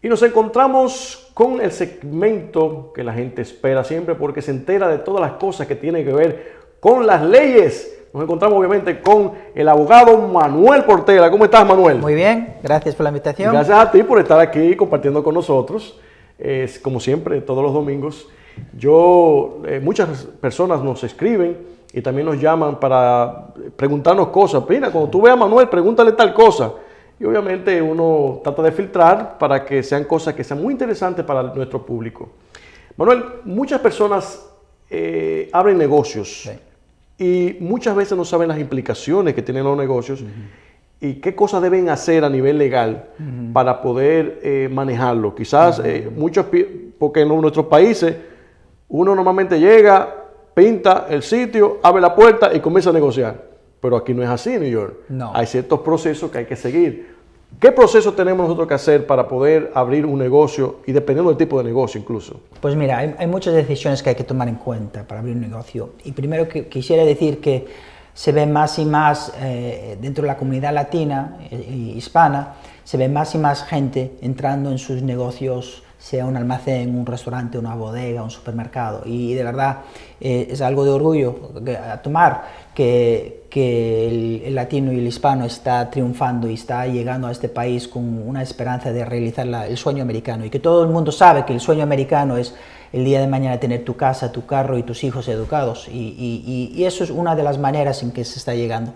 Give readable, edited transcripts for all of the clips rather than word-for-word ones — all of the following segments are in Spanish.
Y nos encontramos con el segmento que la gente espera siempre porque se entera de todas las cosas que tienen que ver con las leyes. Nos encontramos obviamente con el abogado Manuel Portela. ¿Cómo estás, Manuel? Muy bien, gracias por la invitación. Gracias a ti por estar aquí compartiendo con nosotros. Como siempre, todos los domingos. Muchas personas nos escriben y también nos llaman para preguntarnos cosas. Mira, cuando tú veas a Manuel, pregúntale tal cosa. Y obviamente uno trata de filtrar para que sean cosas que sean muy interesantes para nuestro público. Manuel, muchas personas abren negocios. Sí. Y muchas veces no saben las implicaciones que tienen los negocios y qué cosas deben hacer a nivel legal para poder manejarlo. Quizás porque en nuestros países uno normalmente llega, pinta el sitio, abre la puerta y comienza a negociar. Pero aquí no es así en New York. No. Hay ciertos procesos que hay que seguir. ¿Qué proceso tenemos nosotros que hacer para poder abrir un negocio y dependiendo del tipo de negocio incluso? Pues mira, hay muchas decisiones que hay que tomar en cuenta para abrir un negocio. Y primero quisiera decir que se ve más y más dentro de la comunidad latina y hispana, se ve más y más gente entrando en sus negocios, sea un almacén, un restaurante, una bodega, un supermercado. Y de verdad es algo de orgullo a tomar que el latino y el hispano está triunfando y está llegando a este país con una esperanza de realizar el sueño americano. Y que todo el mundo sabe que el sueño americano es el día de mañana tener tu casa, tu carro y tus hijos educados. Y eso es una de las maneras en que se está llegando.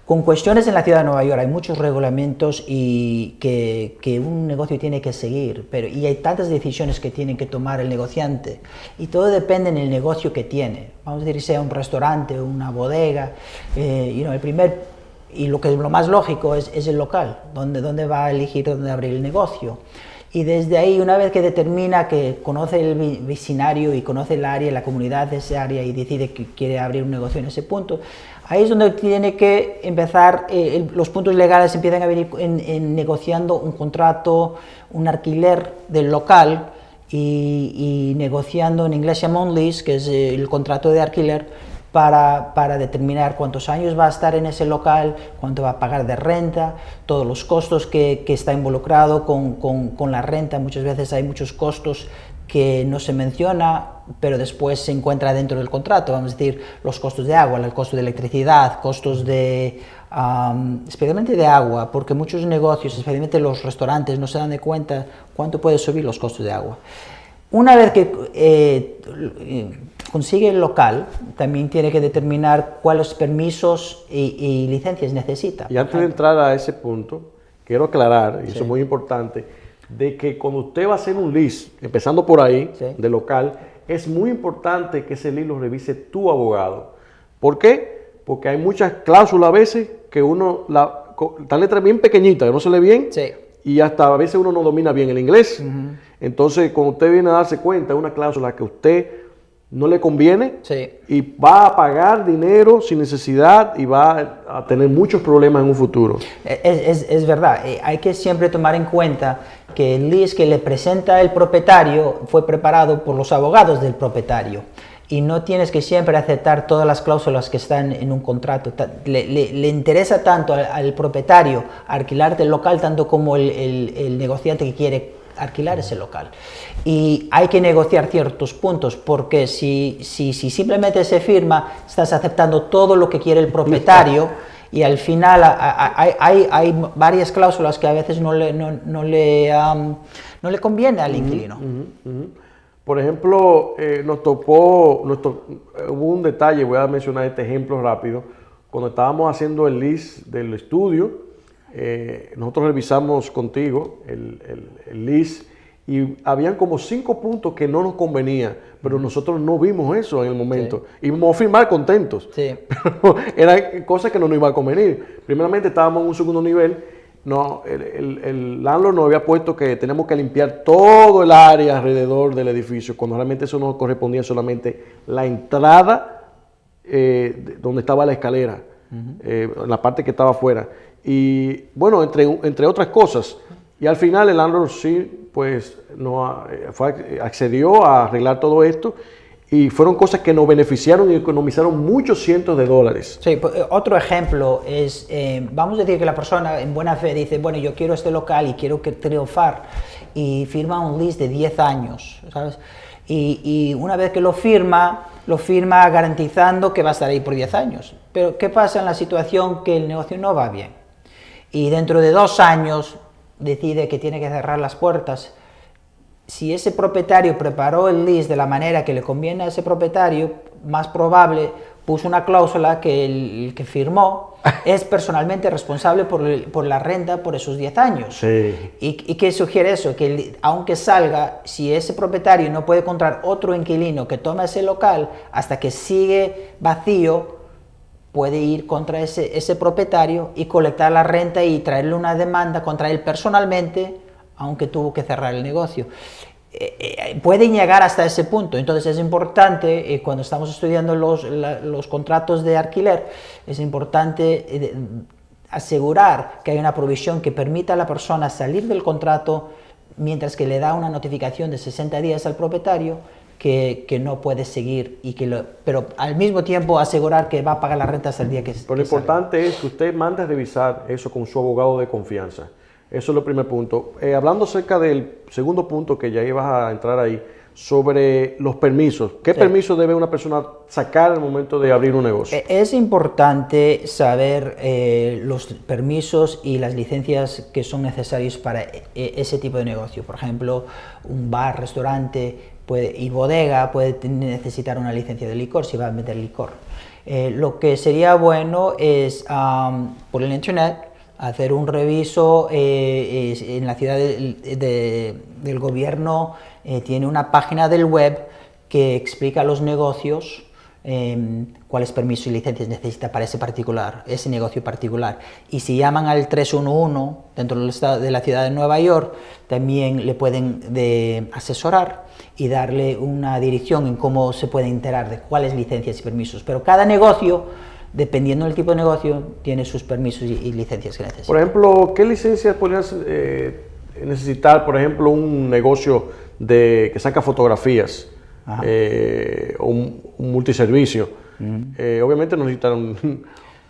Con cuestiones en la ciudad de Nueva York hay muchos reglamentos y que un negocio tiene que seguir, y hay tantas decisiones que tiene que tomar el negociante y todo depende del negocio que tiene. Vamos a decir, sea un restaurante o una bodega, lo más lógico es el local, donde va a elegir dónde abrir el negocio. Y desde ahí, una vez que determina que conoce el vecindario y conoce el área, la comunidad de ese área y decide que quiere abrir un negocio en ese punto, ahí es donde tiene que empezar, los puntos legales empiezan a venir en negociando un contrato, un alquiler del local y negociando, en inglés se llama un lease, que es el contrato de alquiler, para determinar cuántos años va a estar en ese local, cuánto va a pagar de renta, todos los costos que está involucrado con la renta. Muchas veces hay muchos costos que no se menciona, pero después se encuentra dentro del contrato. Vamos a decir, los costos de agua, el costo de electricidad, costos especialmente de agua, porque muchos negocios, especialmente los restaurantes, no se dan de cuenta cuánto puede subir los costos de agua. Una vez que consigue el local, también tiene que determinar cuáles permisos y licencias necesita. Y antes de entrar a ese punto, quiero aclarar, y eso es muy importante, de que cuando usted va a hacer un lease, empezando por ahí, de local, es muy importante que ese lease lo revise tu abogado. ¿Por qué? Porque hay muchas cláusulas a veces que esta letra es bien pequeñita, que no se lee bien, y hasta a veces uno no domina bien el inglés. Entonces, cuando usted viene a darse cuenta, es una cláusula que a usted no le conviene y va a pagar dinero sin necesidad y va a tener muchos problemas en un futuro. Es verdad, hay que siempre tomar en cuenta que el lease que le presenta el propietario fue preparado por los abogados del propietario y no tienes que siempre aceptar todas las cláusulas que están en un contrato. Le interesa tanto al propietario alquilarte el local tanto como el negociante que quiere alquilar ese local. Y hay que negociar ciertos puntos, porque si simplemente se firma, estás aceptando todo lo que quiere el propietario y al final hay varias cláusulas que a veces no le conviene al inquilino. Por ejemplo, hubo un detalle, voy a mencionar este ejemplo rápido. Cuando estábamos haciendo el lease del estudio, nosotros revisamos contigo el lease y habían como 5 puntos que no nos convenían, pero nosotros no vimos eso en el momento. Íbamos a firmar contentos, pero eran cosas que no nos iban a convenir. Primeramente estábamos en un segundo nivel, el landlord nos había puesto que tenemos que limpiar todo el área alrededor del edificio, cuando realmente eso nos correspondía solamente la entrada donde estaba la escalera, la parte que estaba afuera. Y bueno, entre otras cosas. Y al final el landlord sí, pues, accedió a arreglar todo esto y fueron cosas que nos beneficiaron y economizaron muchos cientos de dólares. Sí, otro ejemplo es, vamos a decir que la persona en buena fe dice, bueno, yo quiero este local y quiero triunfar y firma un lease de 10 años, ¿sabes? Y una vez que lo firma garantizando que va a estar ahí por 10 años. Pero ¿qué pasa en la situación que el negocio no va bien? Y dentro de 2 años decide que tiene que cerrar las puertas. Si ese propietario preparó el lease de la manera que le conviene a ese propietario, más probable puso una cláusula que el que firmó es personalmente responsable por la renta por esos 10 años. Sí. ¿Y qué sugiere eso? Que aunque salga, si ese propietario no puede encontrar otro inquilino que tome ese local hasta que sigue vacío, puede ir contra ese propietario y colectar la renta y traerle una demanda contra él personalmente, aunque tuvo que cerrar el negocio. Pueden llegar hasta ese punto. Entonces es importante, cuando estamos estudiando los contratos de alquiler, es importante asegurar que hay una provisión que permita a la persona salir del contrato mientras que le da una notificación de 60 días al propietario que no puede seguir, pero al mismo tiempo asegurar que va a pagar la renta hasta el día que Pero lo importante es que usted mande a revisar eso con su abogado de confianza. Eso es el primer punto. Hablando acerca del segundo punto, que ya ibas a entrar ahí, sobre los permisos. ¿Qué permiso debe una persona sacar al momento de abrir un negocio? Es importante saber los permisos y las licencias que son necesarios para ese tipo de negocio. Por ejemplo, un bar, restaurante y bodega puede necesitar una licencia de licor si va a vender licor. Lo que sería bueno es por el internet hacer un reviso en la ciudad del gobierno. Tiene una página del web que explica a los negocios cuáles permisos y licencias necesita para ese negocio particular. Y si llaman al 311 dentro del estado de la ciudad de Nueva York, también le pueden asesorar y darle una dirección en cómo se puede enterar de cuáles licencias y permisos. Pero cada negocio, dependiendo del tipo de negocio, tiene sus permisos y licencias que necesita. Por ejemplo, ¿qué licencias podrías necesitar, por ejemplo, un negocio que saca fotografías o un multiservicio? Obviamente no necesitan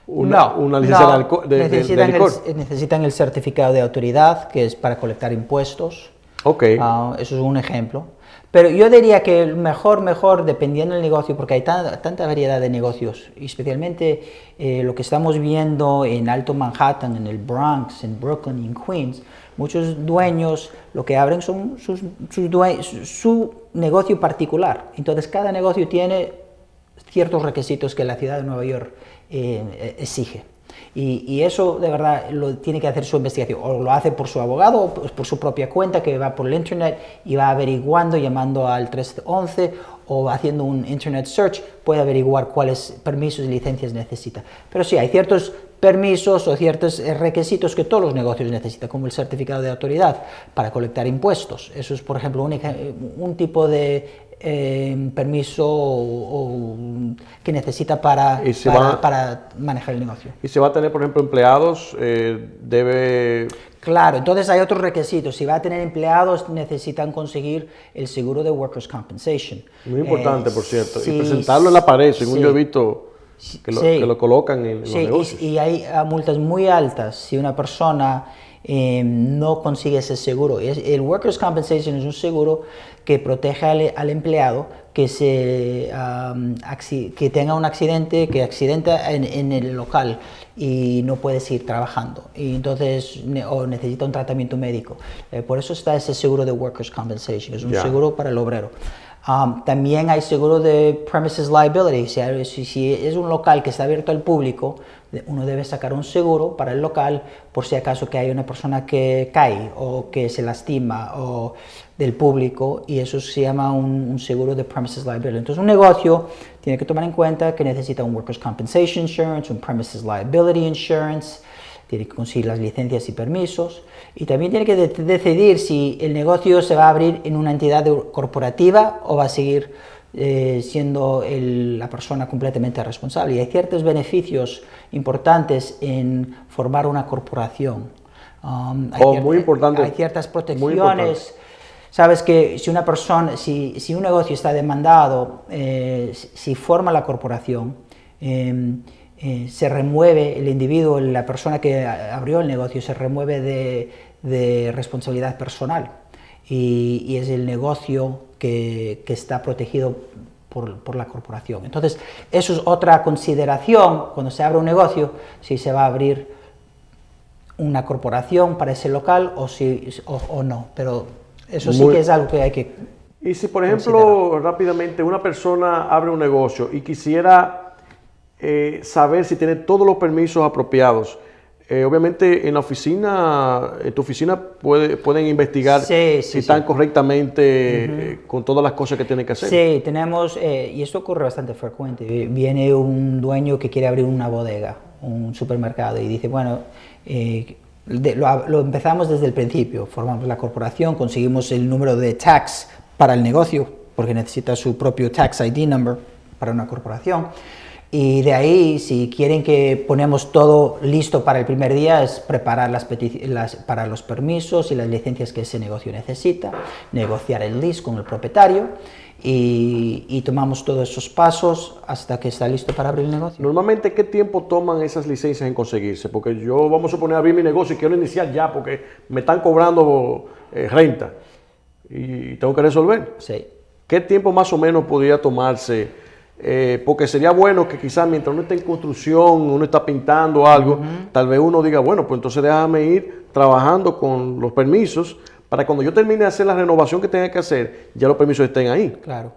una licencia de licor. Necesitan el certificado de autoridad, que es para colectar impuestos. Okay. Eso es un ejemplo. Pero yo diría que mejor, dependiendo del negocio, porque hay tanta variedad de negocios, y especialmente lo que estamos viendo en Alto Manhattan, en el Bronx, en Brooklyn y en Queens, muchos dueños lo que abren son su negocio particular. Entonces cada negocio tiene ciertos requisitos que la ciudad de Nueva York exige. Y eso de verdad lo tiene que hacer su investigación, o lo hace por su abogado o por su propia cuenta, que va por el internet y va averiguando, llamando al 311 o haciendo un internet search, puede averiguar cuáles permisos y licencias necesita. Pero sí, hay ciertos permisos o ciertos requisitos que todos los negocios necesitan, como el certificado de autoridad para colectar impuestos. Eso es, por ejemplo, un tipo de permiso que necesita para manejar el negocio. ¿Y se va a tener, por ejemplo, empleados? Claro, entonces hay otros requisitos. Si va a tener empleados, necesitan conseguir el seguro de Workers' Compensation. Muy importante, por cierto. Sí, y presentarlo en la pared, según yo he visto que lo colocan en los negocios. Y hay multas muy altas si una persona no consigue ese seguro. El Workers' Compensation es un seguro que protege al empleado que tenga un accidente, que accidenta en el local y no puede seguir trabajando, y entonces o necesita un tratamiento médico. Por eso está ese seguro de Workers' Compensation, es un seguro para el obrero. También hay seguro de Premises Liability. Si es un local que está abierto al público, uno debe sacar un seguro para el local por si acaso que hay una persona que cae o que se lastima o del público, y eso se llama un seguro de Premises Liability. Entonces un negocio tiene que tomar en cuenta que necesita un Workers' Compensation Insurance, un Premises Liability Insurance, tiene que conseguir las licencias y permisos, y también tiene que decidir si el negocio se va a abrir en una entidad corporativa o va a seguir siendo la persona completamente responsable. Y hay ciertos beneficios importantes en formar una corporación. Muy importante. Hay ciertas protecciones. Sabes que si una persona, si un negocio está demandado, si forma la corporación, se remueve el individuo, la persona que abrió el negocio, se remueve de responsabilidad personal. y es el negocio que está protegido por la corporación. Entonces, eso es otra consideración cuando se abre un negocio, si se va a abrir una corporación para ese local o no, pero eso sí que es algo que hay que Y si, por ejemplo, rápidamente una persona abre un negocio y quisiera saber si tiene todos los permisos apropiados, obviamente en la oficina, en tu oficina pueden investigar si están correctamente con todas las cosas que tienen que hacer. Sí, tenemos, y esto ocurre bastante frecuente, viene un dueño que quiere abrir una bodega, un supermercado, y dice, bueno, lo empezamos desde el principio, formamos la corporación, conseguimos el número de tax para el negocio, porque necesita su propio tax ID number para una corporación. Y de ahí, si quieren que ponemos todo listo para el primer día, es preparar para los permisos y las licencias que ese negocio necesita, negociar el lease con el propietario y tomamos todos esos pasos hasta que está listo para abrir el negocio. Normalmente, ¿qué tiempo toman esas licencias en conseguirse? Porque yo, vamos a suponer, abrir mi negocio y quiero iniciar ya porque me están cobrando renta y tengo que resolver. Sí. ¿Qué tiempo más o menos podría tomarse? Porque sería bueno que quizás mientras uno está en construcción, uno está pintando algo, tal vez uno diga, bueno, pues entonces déjame ir trabajando con los permisos para cuando yo termine de hacer la renovación que tenga que hacer, ya los permisos estén ahí. Claro.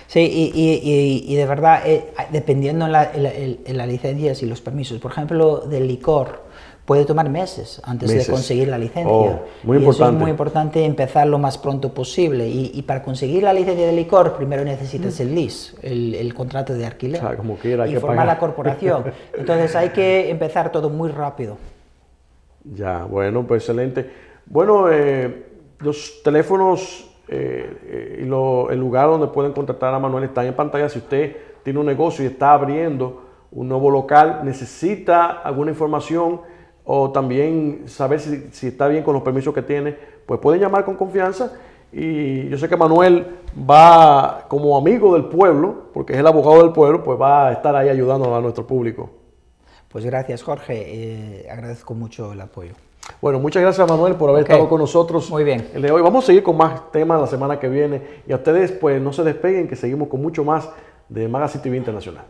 Sí, y de verdad, dependiendo en las licencias y los permisos, por ejemplo, del licor, puede tomar meses antes de conseguir la licencia. Muy importante. Eso es muy importante empezar lo más pronto posible. Y para conseguir la licencia de licor, primero necesitas el lease, el contrato de alquiler, como quiera, hay y que formar pagar la corporación. Entonces hay que empezar todo muy rápido. Ya, bueno, pues excelente. Bueno, los teléfonos y el lugar donde pueden contactar a Manuel están en pantalla. Si usted tiene un negocio y está abriendo un nuevo local, necesita alguna información o también saber si está bien con los permisos que tiene, pues pueden llamar con confianza. Y yo sé que Manuel va como amigo del pueblo, porque es el abogado del pueblo, pues va a estar ahí ayudando a nuestro público. Pues gracias, Jorge, agradezco mucho el apoyo. Bueno, muchas gracias, Manuel, por haber estado con nosotros. Muy bien. El de hoy. Vamos a seguir con más temas la semana que viene y a ustedes pues no se despeguen, que seguimos con mucho más de Magazine TV Internacional.